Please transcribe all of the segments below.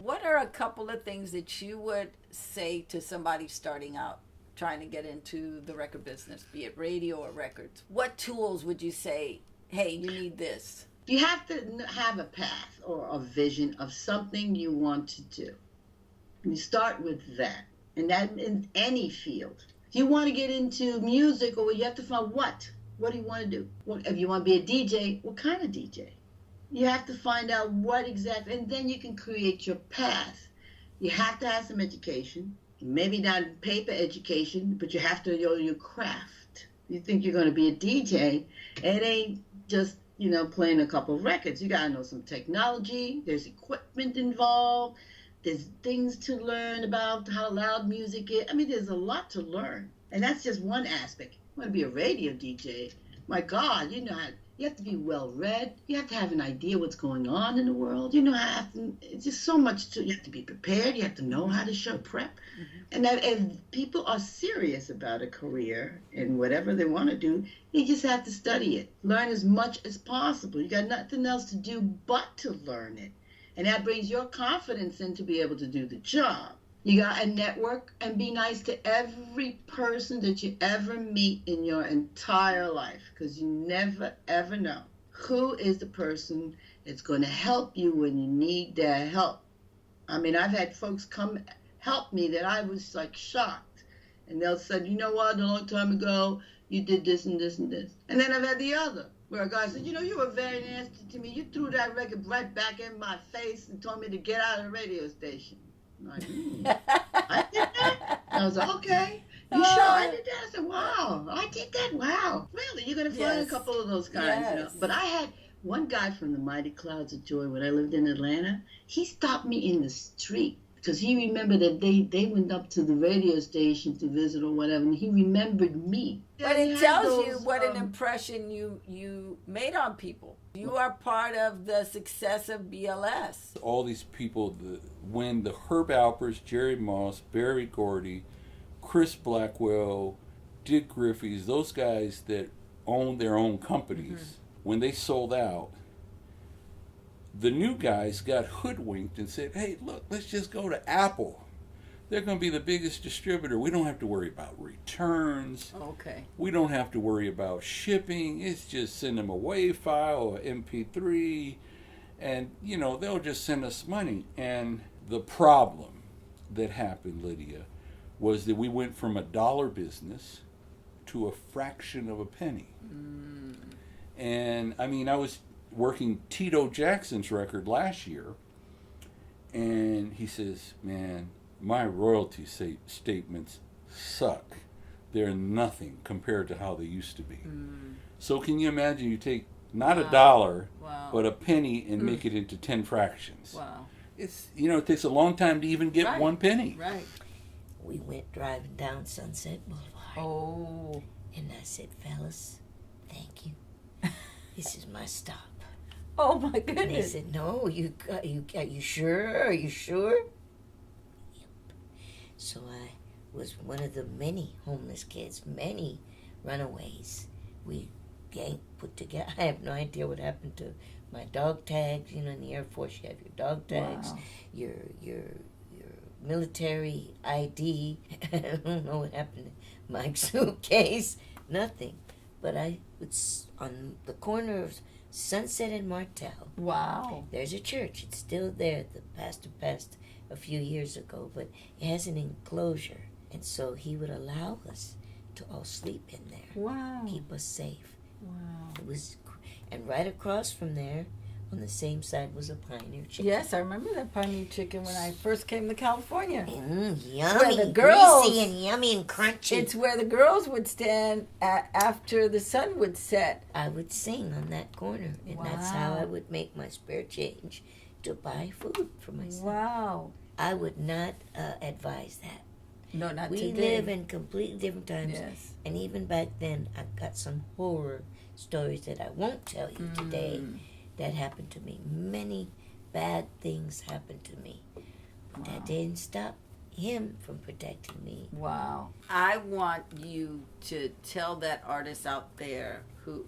What are a couple of things that you would say to somebody starting out, trying to get into the record business, be it radio or records? What tools would you say, hey, you need this? You have to have a path or a vision of something you want to do. You start with that, and that in any field. If you want to get into music, or you have to find what do you want to do? If you want to be a DJ, what kind of DJ? You have to find out what exactly, and then you can create your path. You have to have some education, maybe not paper education, but you have to know your craft. You think you're going to be a DJ, it ain't just playing a couple of records. You got to know some technology. There's equipment involved. There's things to learn about how loud music is. I mean, there's a lot to learn. And that's just one aspect. You want to be a radio DJ. My God, you have to be well-read. You have to have an idea what's going on in the world. It's just so much you have to be prepared. You have to know how to show prep. Mm-hmm. And that if people are serious about a career in whatever they want to do, you just have to study it. Learn as much as possible. You got nothing else to do but to learn it. And that brings your confidence in to be able to do the job. You got to network and be nice to every person that you ever meet in your entire life, because you never, ever know who is the person that's going to help you when you need their help. I mean, I've had folks come help me that I was like shocked. And they'll say, you know what, a long time ago, you did this and this and this. And then I've had the other, where a guy said, you were very nasty to me. You threw that record right back in my face and told me to get out of the radio station. I'm like, I did that? I was like, okay. You sure I did that? I said, wow, I did that? Wow. Really? You're going to find a couple of those kinds. Yes. But I had one guy from the Mighty Clouds of Joy when I lived in Atlanta. He stopped me in the street because he remembered that they went up to the radio station to visit or whatever, and he remembered me. But it tells you what an impression you made on people. You are part of the success of BLS. All these people, when the Herb Alpers, Jerry Moss, Barry Gordy, Chris Blackwell, Dick Griffey's, those guys that own their own companies, when they sold out, the new guys got hoodwinked and said, hey, look, let's just go to Apple. They're going to be the biggest distributor. We don't have to worry about returns. Okay. We don't have to worry about shipping. It's just send them a WAV file or MP3, and, they'll just send us money. And the problem that happened, Lydia, was that we went from a dollar business to a fraction of a penny. Mm. And, I was working Tito Jackson's record last year, and he says, man, my royalty statements suck. They're nothing compared to how they used to be. Mm. So can you imagine you take not a dollar, but a penny and make it into 10 fractions? Wow. It's, it takes a long time to even get one penny. Right. We went driving down Sunset Boulevard. Oh. And I said, fellas, thank you. This is my stop. Oh my goodness. And they said, no, are you sure? Are you sure? So I was one of the many homeless kids, many runaways. We put together. I have no idea what happened to my dog tags. In the Air Force, you have your dog tags, your military ID. I don't know what happened to my suitcase. Nothing. But I was on the corner of Sunset and Martel. Wow. There's a church. It's still there. The pastor passed a few years ago, but it has an enclosure. And so he would allow us to all sleep in there. Wow. Keep us safe. Wow. It was, and right across from there, on the same side, was a Pioneer Chicken. Yes, I remember that Pioneer Chicken when I first came to California. Yummy, the girls, greasy and yummy and crunchy. It's where the girls would stand after the sun would set. I would sing on that corner, and that's how I would make my spare change to buy food for myself. Wow. I would not advise that. No, not today. We live in completely different times. Yes. And even back then, I've got some horror stories that I won't tell you today that happened to me. Many bad things happened to me. But that didn't stop him from protecting me. Wow. I want you to tell that artist out there who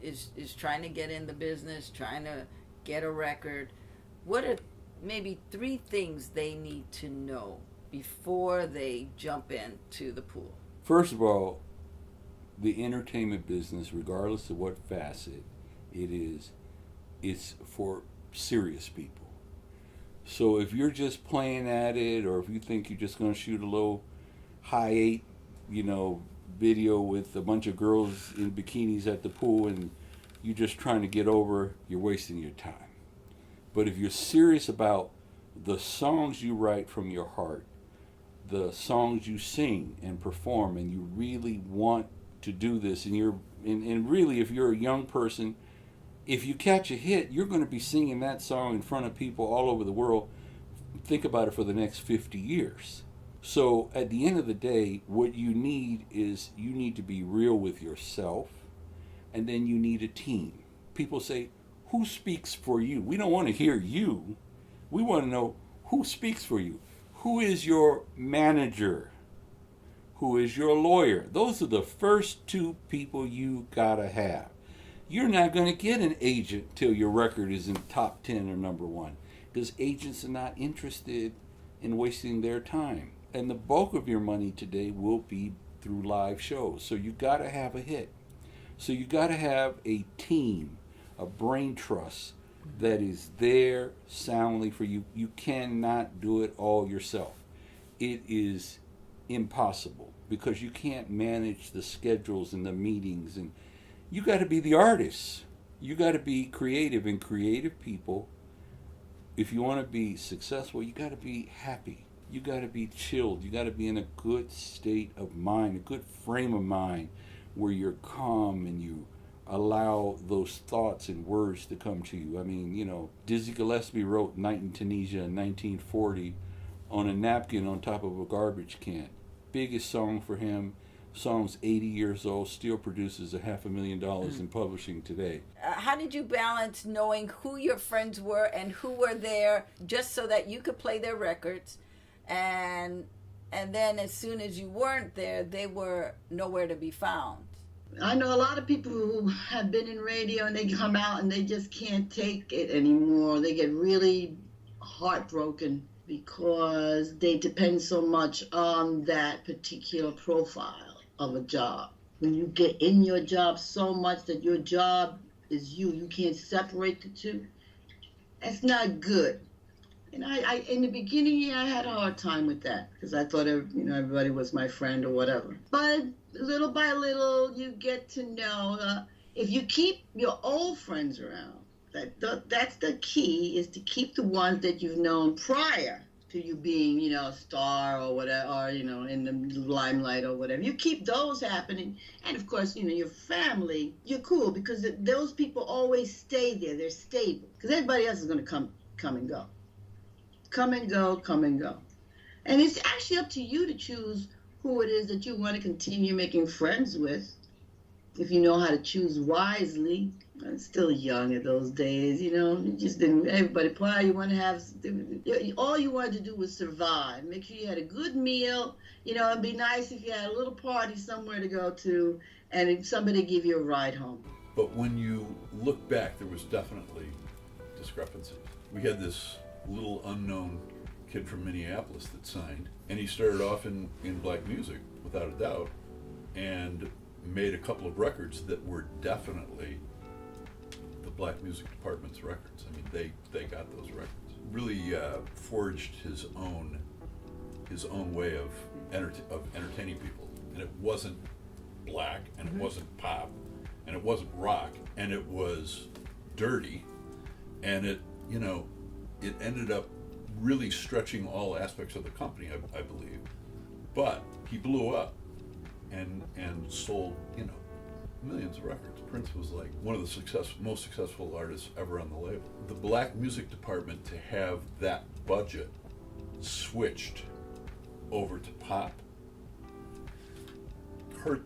is trying to get in the business, trying to get a record, what are maybe 3 things they need to know before they jump into the pool? First of all, the entertainment business, regardless of what facet it is, it's for serious people. So if you're just playing at it, or if you think you're just going to shoot a little high 8, video with a bunch of girls in bikinis at the pool and you're just trying to get over, you're wasting your time. But if you're serious about the songs you write from your heart, the songs you sing and perform, and you really want to do this, and really, if you're a young person, if you catch a hit, you're going to be singing that song in front of people all over the world. Think about it for the next 50 years. So at the end of the day, what you need is you need to be real with yourself, and then you need a team. People say, who speaks for you? We don't want to hear you. We want to know who speaks for you. Who is your manager? Who is your lawyer? Those are the first 2 people you gotta have. You're not going to get an agent till your record is in top 10 or number 1, because agents are not interested in wasting their time. And the bulk of your money today will be through live shows. So you got to have a hit. So you got to have a team, a brain trust that is there soundly for you. You cannot do it all yourself. It is impossible, because you can't manage the schedules and the meetings, and you got to be the artist. You got to be creative, and creative people, if you want to be successful, you got to be happy. You got to be chilled. You got to be in a good state of mind, a good frame of mind, where you're calm and you allow those thoughts and words to come to you. I mean, Dizzy Gillespie wrote Night in Tunisia in 1940 on a napkin on top of a garbage can. Biggest song for him. Song's 80 years old, still produces $500,000 in publishing today. How did you balance knowing who your friends were and who were there just so that you could play their records, and then as soon as you weren't there, they were nowhere to be found? I know a lot of people who have been in radio and they come out and they just can't take it anymore. They get really heartbroken because they depend so much on that particular profile of a job. When you get in your job so much that your job is you can't separate the 2, that's not good. And I in the beginning, I had a hard time with that, because I thought everybody was my friend or whatever. But little by little, you get to know, if you keep your old friends around, that's the key, is to keep the ones that you've known prior to you being, a star or whatever, or, in the limelight or whatever. You keep those happening. And of course, your family, you're cool, because those people always stay there. They're stable, because everybody else is going to come and go. Come and go, come and go. And it's actually up to you to choose who it is that you want to continue making friends with, if you know how to choose wisely. I'm still young at those days, you just didn't, everybody, you want to have, all you wanted to do was survive. Make sure you had a good meal, it'd be nice if you had a little party somewhere to go to, and if somebody give you a ride home. But when you look back, there was definitely discrepancies. We had this little unknown kid from Minneapolis that signed, and he started off in black music, without a doubt, and made a couple of records that were definitely the black music department's records. I mean, they got those records. Really forged his own way of entertaining people, and it wasn't black, and it wasn't pop, and it wasn't rock, and it was dirty, and it ended up really stretching all aspects of the company, I believe. But he blew up and sold, millions of records. Prince was like one of the most successful artists ever on the label. The black music department, to have that budget switched over to pop, hurt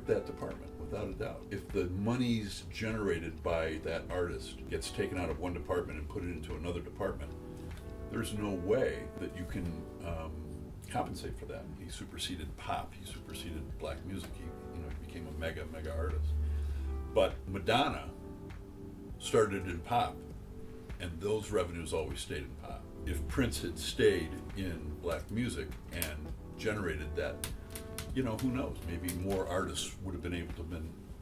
that department, without a doubt. If the money's generated by that artist gets taken out of one department and put it into another department, there's no way that you can compensate for that. He superseded pop. He superseded black music. He became a mega artist. But Madonna started in pop, and those revenues always stayed in pop. If Prince had stayed in black music and generated that, who knows? Maybe more artists would have been able to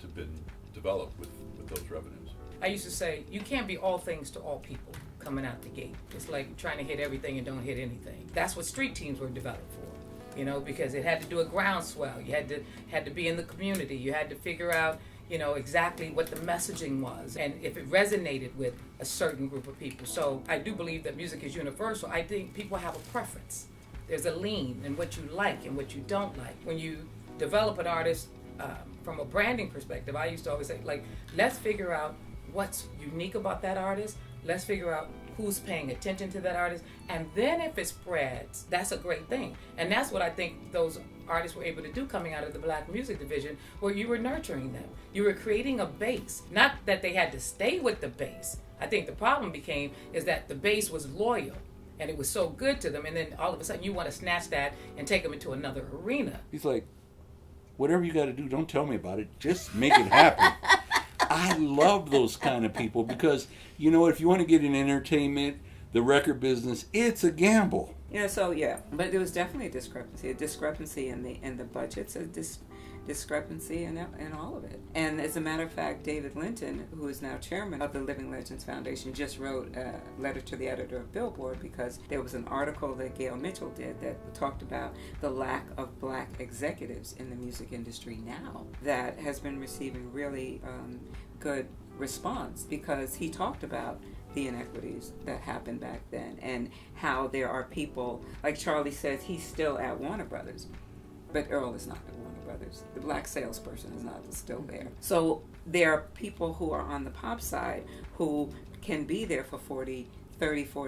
been developed with those revenues. I used to say, you can't be all things to all people coming out the gate. It's like trying to hit everything and don't hit anything. That's what street teams were developed for, because it had to do a groundswell. You had to be in the community. You had to figure out, exactly what the messaging was and if it resonated with a certain group of people. So I do believe that music is universal. I think people have a preference. There's a lean in what you like and what you don't like. When you develop an artist from a branding perspective, I used to always say, let's figure out what's unique about that artist. Let's figure out who's paying attention to that artist. And then if it spreads, that's a great thing. And that's what I think those artists were able to do coming out of the black music division, where you were nurturing them. You were creating a base. Not that they had to stay with the base. I think the problem is that the base was loyal and it was so good to them. And then all of a sudden you want to snatch that and take them into another arena. He's like, whatever you got to do, don't tell me about it. Just make it happen. I love those kind of people because, if you want to get in entertainment, the record business, it's a gamble. But there was definitely a discrepancy in the budgets, a discrepancy in all of it. And as a matter of fact, David Linton, who is now chairman of the Living Legends Foundation, just wrote a letter to the editor of Billboard because there was an article that Gail Mitchell did that talked about the lack of black executives in the music industry now that has been receiving really good response, because he talked about the inequities that happened back then and how there are people, like Charlie says, he's still at Warner Brothers, but Earl is not at Warner Brothers. The black salesperson is not still there. So there are people who are on the pop side who can be there for 40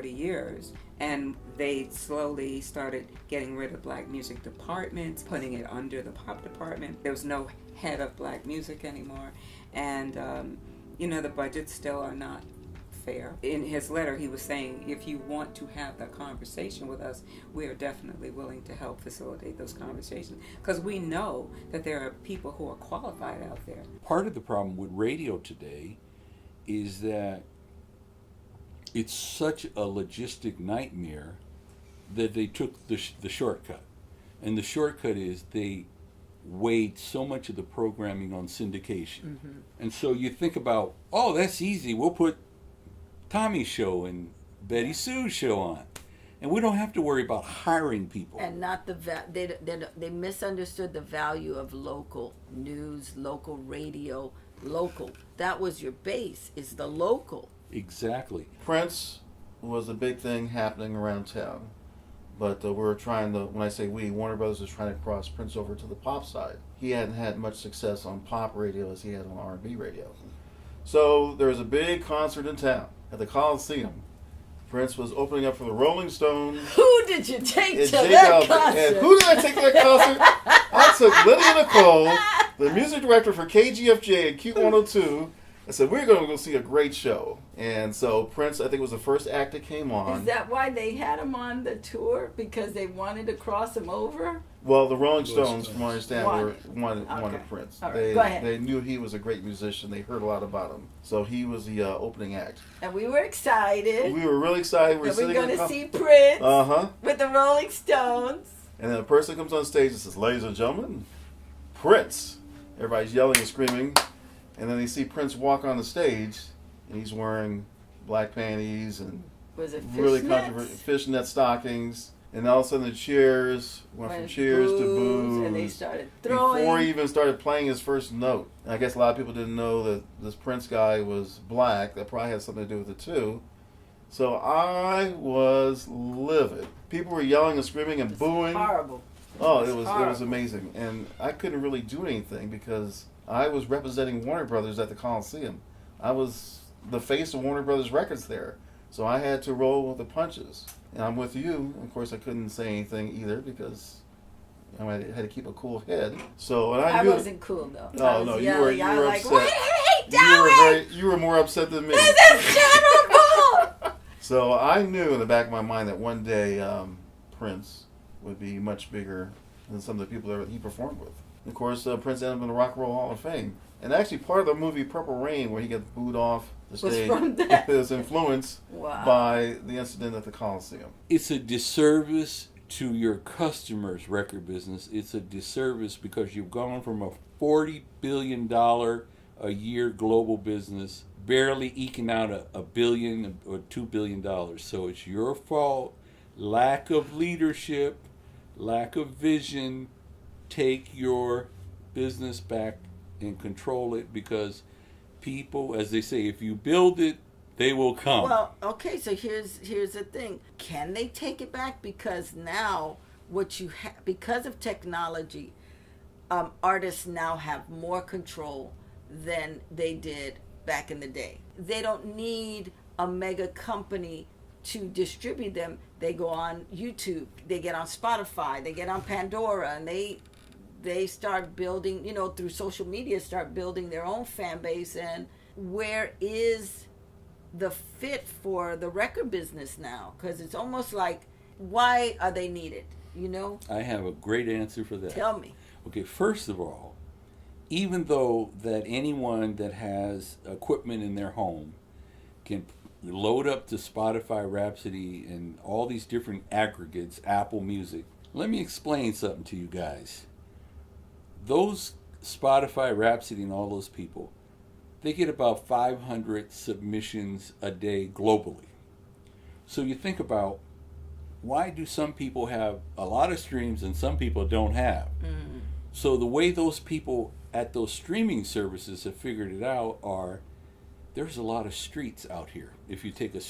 years, and they slowly started getting rid of black music departments, putting it under the pop department. There was no head of black music anymore, and the budgets still are not fair. In his letter, he was saying, if you want to have that conversation with us, we are definitely willing to help facilitate those conversations, because we know that there are people who are qualified out there. Part of the problem with radio today is that it's such a logistic nightmare that they took the shortcut. And the shortcut is they weighed so much of the programming on syndication. Mm-hmm. And so you think about, that's easy. We'll put Tommy's show and Betty Sue's show on, and we don't have to worry about hiring people. And not they misunderstood the value of local news, local radio, local. That was your base, is the local. Exactly. Prince was a big thing happening around town, but we're trying to, when I say we, Warner Brothers is trying to cross Prince over to the pop side. He hadn't had much success on pop radio as he had on R&B radio. So there was a big concert in town at the Coliseum. Prince was opening up for the Rolling Stones. Who did you take to that concert? And who did I take to that concert? I took Lydia Nicole, the music director for KGFJ and Q102. I said, we're going to go see a great show. And so Prince, I think, was the first act that came on. Is that why they had him on the tour? Because they wanted to cross him over? Well, the Rolling Stones, from what I understand, wanted Prince. Right, go ahead. They knew he was a great musician. They heard a lot about him. So he was the opening act. And we were excited. We were really excited. We're going to see Prince with the Rolling Stones. And then a person comes on stage and says, ladies and gentlemen, Prince. Everybody's yelling and screaming. And then they see Prince walk on the stage, and he's wearing black panties and really controversial fishnet stockings. And all of a sudden the cheers went from cheers to boos. And they started throwing. Before he even started playing his first note. And I guess a lot of people didn't know that this Prince guy was black. That probably had something to do with it too. So I was livid. People were yelling and screaming and booing. Horrible. Oh, it was amazing. And I couldn't really do anything because I was representing Warner Brothers at the Coliseum. I was the face of Warner Brothers Records there. So I had to roll with the punches. And I'm with you. Of course, I couldn't say anything either because I had to keep a cool head. So and I wasn't cool though. Oh no, you were like, upset. What are they doing? You were more upset than me. This is terrible. So I knew in the back of my mind that one day Prince would be much bigger than some of the people that he performed with. Of course, Prince ended up in the Rock and Roll Hall of Fame. And actually, part of the movie Purple Rain, where he gets booed off the Was stage, from that? is influenced Wow. by the incident at the Coliseum. It's a disservice to your customers' record business. It's a disservice because you've gone from a $40 billion a year global business, barely eking out a billion or $2 billion. So it's your fault. Lack of leadership, lack of vision. Take your business back and control it, because people, as they say, if you build it, they will come. Well, okay, so here's the thing. Can they take it back? Because now because of technology, artists now have more control than they did back in the day. They don't need a mega company to distribute them. They go on YouTube, they get on Spotify, they get on Pandora, and they start building, through social media, start building their own fan base. And where is the fit for the record business now? Because it's almost like, why are they needed? I have a great answer for that. Tell me. Okay, first of all, even though that anyone that has equipment in their home can load up to Spotify, Rhapsody, and all these different aggregates, Apple Music, let me explain something to you guys. Those Spotify, Rhapsody, and all those people, they get about 500 submissions a day globally. So you think about, why do some people have a lot of streams and some people don't have? Mm. So the way those people at those streaming services have figured it out are, there's a lot of streets out here. If you take a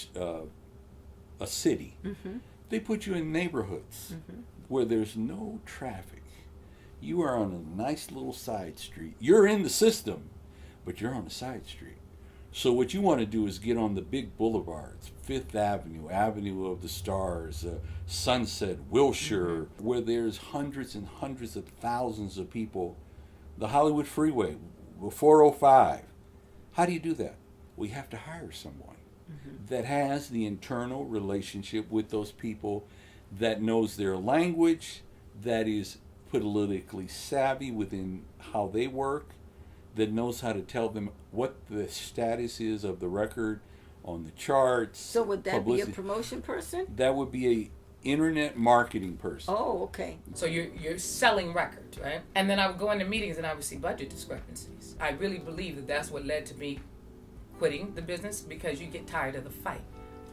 city, mm-hmm. they put you in neighborhoods mm-hmm. where there's no traffic. You are on a nice little side street. You're in the system, but you're on a side street. So what you want to do is get on the big boulevards, Fifth Avenue, Avenue of the Stars, Sunset, Wilshire, mm-hmm. where there's hundreds and hundreds of thousands of people. The Hollywood Freeway, 405. How do you do that? Well, you have to hire someone mm-hmm. that has the internal relationship with those people, that knows their language, that is politically savvy within how they work, that knows how to tell them what the status is of the record on the charts. So would that publicity. Be a promotion person? That would be a internet marketing person. Oh, okay. So you're selling records, right? And then I would go into meetings and I would see budget discrepancies. I really believe that that's what led to me quitting the business, because you get tired of the fight.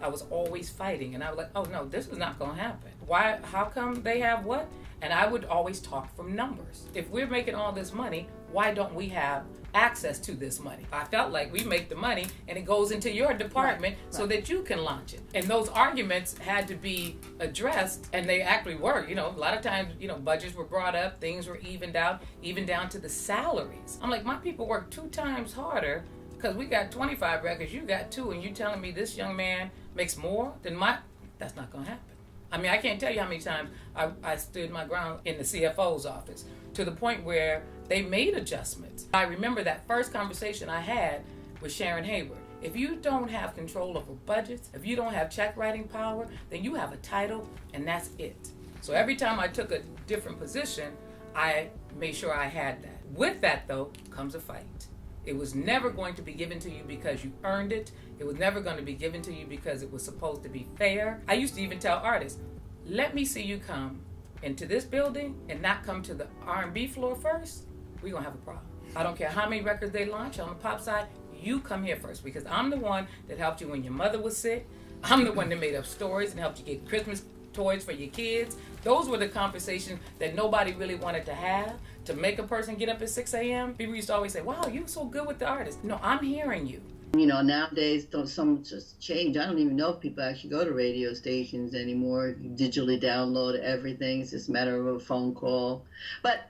I was always fighting, and I was like, oh no, this is not going to happen. Why? How come they have what? And I would always talk from numbers. If we're making all this money, why don't we have access to this money? I felt like we make the money and it goes into your department right. so that you can launch it. And those arguments had to be addressed, and they actually were. A lot of times, budgets were brought up, things were evened out, even down to the salaries. I'm like, my people work 2 times harder because we got 25 records, you got 2, and you telling me this young man makes more than that's not going to happen. I mean, I can't tell you how many times I stood my ground in the CFO's office, to the point where they made adjustments. I remember that first conversation I had with Sharon Hayward. If you don't have control over budgets, if you don't have check writing power, then you have a title, and that's it. So every time I took a different position, I made sure I had that. With that, though, comes a fight. It was never going to be given to you because you earned it. It was never going to be given to you because it was supposed to be fair. I used to even tell artists, let me see you come into this building and not come to the R&B floor first. We're going to have a problem. I don't care how many records they launch on the pop side. You come here first, because I'm the one that helped you when your mother was sick. I'm the one that made up stories and helped you get Christmas toys for your kids. Those were the conversations that nobody really wanted to have. To make a person get up at 6 a.m., people used to always say, wow, you're so good with the artist. No, I'm hearing you. Nowadays, some just change. I don't even know if people actually go to radio stations anymore. You digitally download everything. It's just a matter of a phone call. But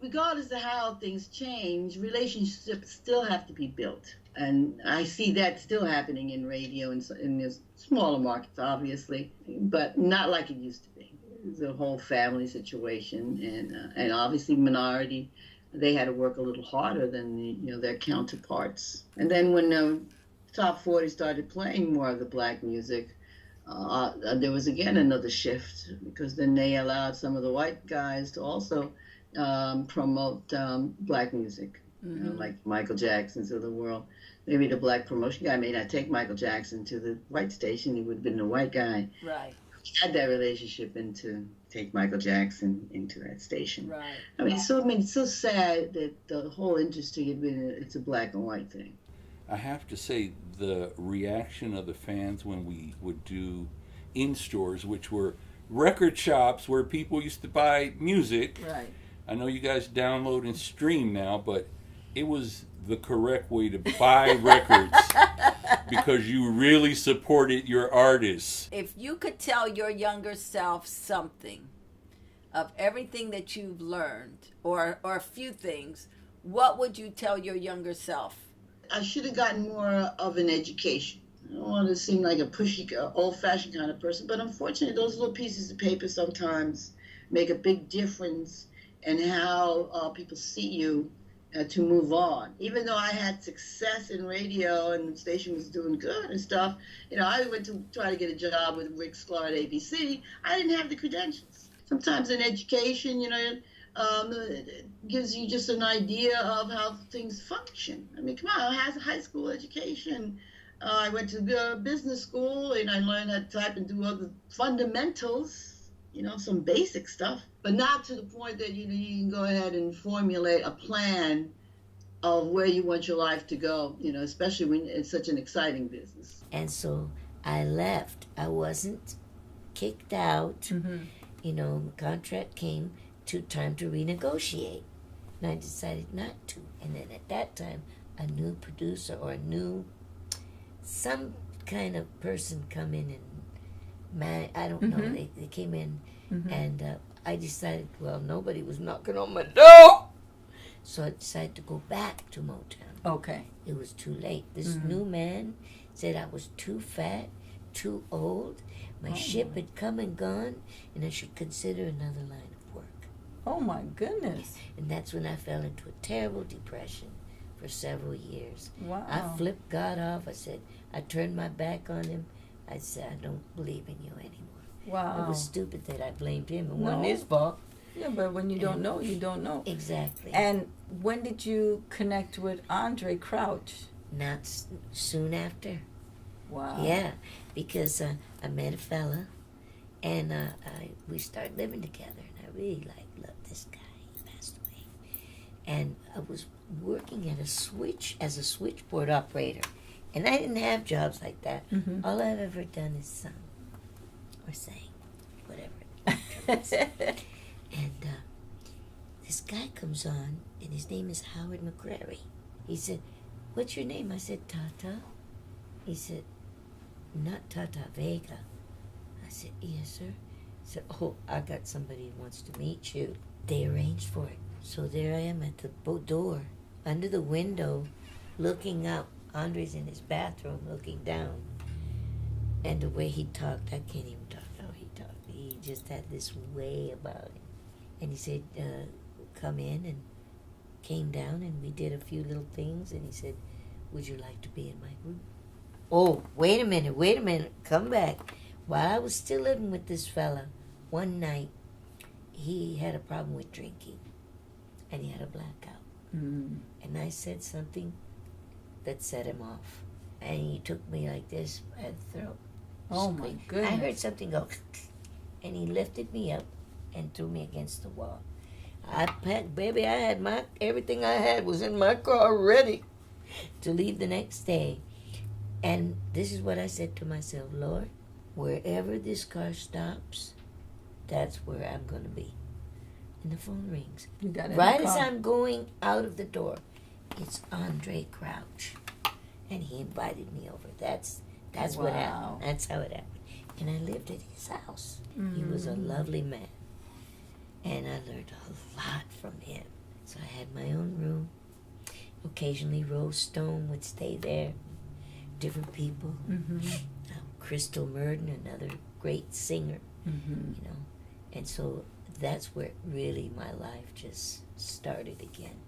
regardless of how things change, relationships still have to be built. And I see that still happening in radio and in the smaller markets, obviously, but not like it used to be. It's a whole family situation, and obviously minority, they had to work a little harder than their counterparts. And then when the top 40 started playing more of the black music, there was again another shift, because then they allowed some of the white guys to also promote black music, like Michael Jackson's of the world. Maybe the black promotion guy may not take Michael Jackson to the white station. He would have been a white guy. Right. Had that relationship and to take Michael Jackson into that station. Right. It's so sad that the whole industry had been it's a black and white thing. I have to say the reaction of the fans when we would do in stores, which were record shops where people used to buy music. Right. I know you guys download and stream now, but it was the correct way to buy records because you really supported your artists. If you could tell your younger self something of everything that you've learned, or a few things, what would you tell your younger self? I should have gotten more of an education. I don't want to seem like a pushy, old-fashioned kind of person, but unfortunately, those little pieces of paper sometimes make a big difference in how people see you to move on. Even though I had success in radio and the station was doing good and stuff, I went to try to get a job with Rick Sklar at ABC. I didn't have the credentials. Sometimes in education, it gives you just an idea of how things function. I mean, come on, I had a high school education. I went to business school and I learned how to type and do other fundamentals, some basic stuff, but not to the point that you can go ahead and formulate a plan of where you want your life to go, especially when it's such an exciting business. And so I left. I wasn't kicked out. The contract came to time to renegotiate. And I decided not to. And then at that time, a new producer or some kind of person come in and I don't know, they came in and I decided, well, nobody was knocking on my door. So I decided to go back to Motown. Okay. It was too late. This new man said I was too fat, too old. My ship had come and gone, and I should consider another line of work. Oh, my goodness. And that's when I fell into a terrible depression for several years. Wow. I flipped God off. I turned my back on him. I said, I don't believe in you anymore. Wow. It was stupid that I blamed him. It wasn't his fault. Yeah, but when you don't know, you don't know. Exactly. And when did you connect with Andre Crouch? Not soon after. Wow. Yeah, because I met a fella, and we started living together, and I really loved this guy. He passed away. And I was working at as a switchboard operator, and I didn't have jobs like that. All I've ever done is sung or sang, whatever. And this guy comes on, and his name is Howard McCrary. He said, "What's your name?" I said, "Tata." He said, "Not Tata Vega." I said, "Yes, sir." He said, "Oh, I got somebody who wants to meet you." They arranged for it. So there I am at the door, under the window, looking out. Andre's in his bathroom, looking down. And the way he talked, I can't even talk how he talked. He just had this way about him. And he said, come in, and came down, and we did a few little things. And he said, "Would you like to be in my group?" Oh, wait a minute, come back. While I was still living with this fella, one night, he had a problem with drinking, and he had a blackout. And I said something that set him off. And he took me like this by the throat. Oh, my goodness. I heard something go, and he lifted me up and threw me against the wall. I packed, baby, everything I had was in my car ready to leave the next day. And this is what I said to myself, Lord, wherever this car stops, that's where I'm going to be. And the phone rings. You got it. Right as I'm going out of the door, it's Andre Crouch. And he invited me over. That's what happened. That's how it happened. And I lived at his house. He was a lovely man. And I learned a lot from him. So I had my own room. Occasionally Rose Stone would stay there. Different people. Crystal Murden, another great singer. And so that's where really my life just started again.